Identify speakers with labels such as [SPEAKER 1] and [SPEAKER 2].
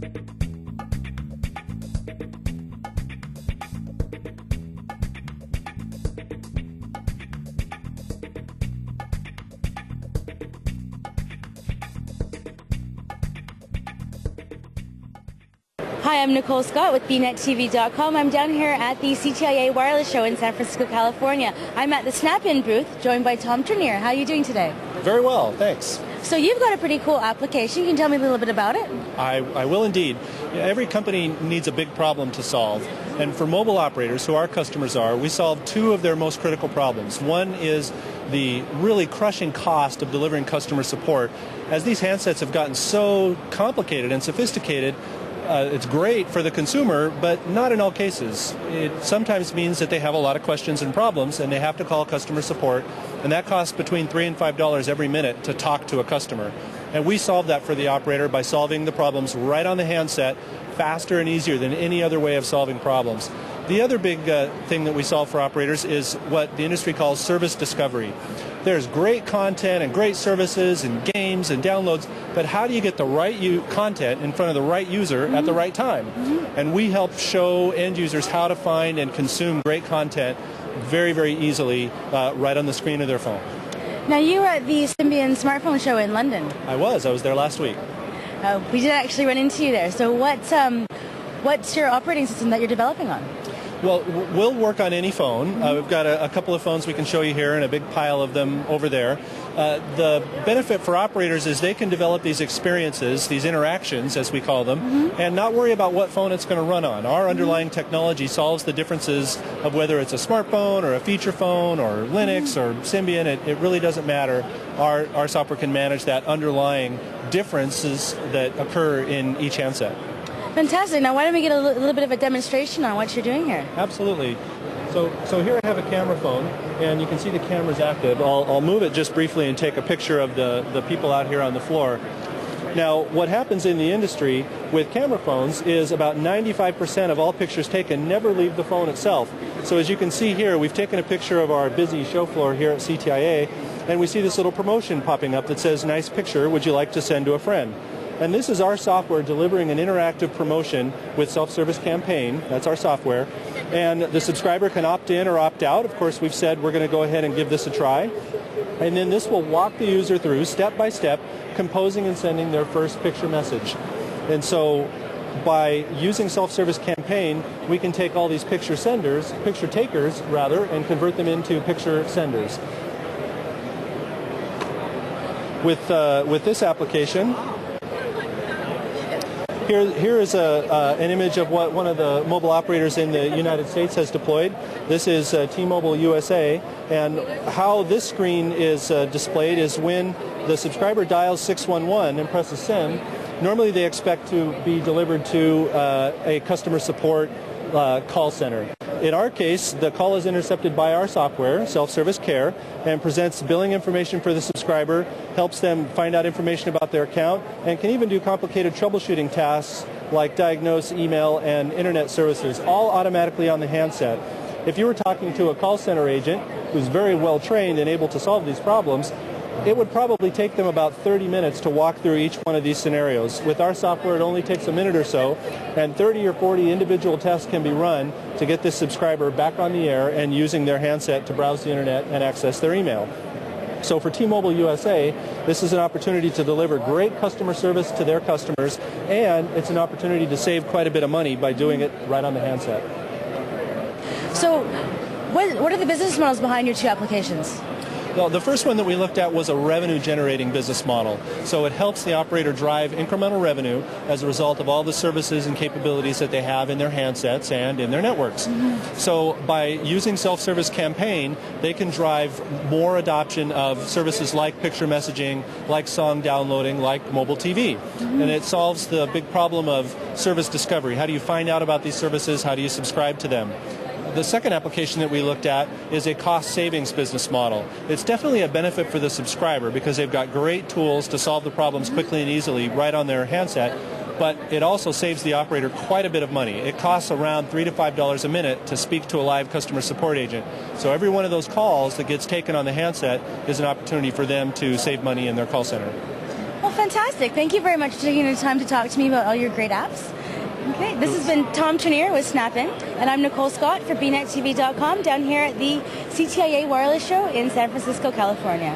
[SPEAKER 1] Hi, I'm Nicole Scott with BNetTV.com. I'm down here at the CTIA Wireless Show in San Francisco, California. I'm at the Snapin booth, joined by Trinner. How are you doing today?
[SPEAKER 2] Very well, thanks.
[SPEAKER 1] So you've got a pretty cool application. You can tell me a little bit about it?
[SPEAKER 2] I will indeed. Every company needs a big problem to solve. And for mobile operators, who our customers are, we solve two of their most critical problems. One is the really crushing cost of delivering customer support. As these handsets have gotten so complicated and sophisticated, it's great for the consumer, but not in all cases. It sometimes means that they have a lot of questions and problems, and they have to call customer support, and that costs between $3 and $5 every minute to talk to a customer. And we solve that for the operator by solving the problems right on the handset, faster and easier than any other way of solving problems. The other big thing that we solve for operators is what the industry calls service discovery. There's great content and great services and games and downloads, but how do you get the right content in front of the right user at the right time? And we help show end users how to find and consume great content very, very easily right on the screen of their phone.
[SPEAKER 1] Now, you were at the Snapin smartphone show in London.
[SPEAKER 2] I was there last week.
[SPEAKER 1] We did actually run into you there. So what's your operating system that you're developing on?
[SPEAKER 2] Well, we'll work on any phone. We've got a couple of phones we can show you here and a big pile of them over there. The benefit for operators is they can develop these experiences, these interactions as we call them, and not worry about what phone it's going to run on. Our underlying technology solves the differences of whether it's a smartphone or a feature phone or Linux or Symbian. It really doesn't matter. Our software can manage that underlying differences that occur in each handset.
[SPEAKER 1] Fantastic. Now, why don't we get a little bit of a demonstration on what you're doing here?
[SPEAKER 2] Absolutely. So here I have a camera phone, and you can see the camera's active. I'll move it just briefly and take a picture of the people out here on the floor. Now, what happens in the industry with camera phones is about 95% of all pictures taken never leave the phone itself. So as you can see here, we've taken a picture of our busy show floor here at CTIA, and we see this little promotion popping up that says, "Nice picture, would you like to send to a friend?" And this is our software delivering an interactive promotion with self-service campaign. That's our software. And the subscriber can opt in or opt out. Of course, we've said we're going to go ahead and give this a try. And then this will walk the user through, step by step, composing and sending their first picture message. And so by using self-service campaign, we can take all these picture takers, and convert them into picture senders. With this application, Here is an image of what one of the mobile operators in the United States has deployed. This is T-Mobile USA, and how this screen is displayed is when the subscriber dials 611 and presses send. Normally they expect to be delivered to a customer support call center. In our case, the call is intercepted by our software, Self-Service Care, and presents billing information for the subscriber, helps them find out information about their account, and can even do complicated troubleshooting tasks like diagnose email and internet services, all automatically on the handset. If you were talking to a call center agent who's very well trained and able to solve these problems, it would probably take them about 30 minutes to walk through each one of these scenarios. With our software, it only takes a minute or so, and 30 or 40 individual tests can be run to get this subscriber back on the air and using their handset to browse the internet and access their email. So for T-Mobile USA, this is an opportunity to deliver great customer service to their customers, and it's an opportunity to save quite a bit of money by doing it right on the handset.
[SPEAKER 1] So what are the business models behind your two applications?
[SPEAKER 2] Well, the first one that we looked at was a revenue-generating business model. So it helps the operator drive incremental revenue as a result of all the services and capabilities that they have in their handsets and in their networks. So by using self-service campaign, they can drive more adoption of services like picture messaging, like song downloading, like mobile TV. And it solves the big problem of service discovery. How do you find out about these services? How do you subscribe to them? The second application that we looked at is a cost savings business model. It's definitely a benefit for the subscriber because they've got great tools to solve the problems quickly and easily right on their handset, but it also saves the operator quite a bit of money. It costs around $3 to $5 a minute to speak to a live customer support agent. So every one of those calls that gets taken on the handset is an opportunity for them to save money in their call center.
[SPEAKER 1] Well, fantastic. Thank you very much for taking the time to talk to me about all your great apps. Okay, this has been Tom Trinner with Snapin, and I'm Nicole Scott for BNetTV.com down here at the CTIA Wireless Show in San Francisco, California.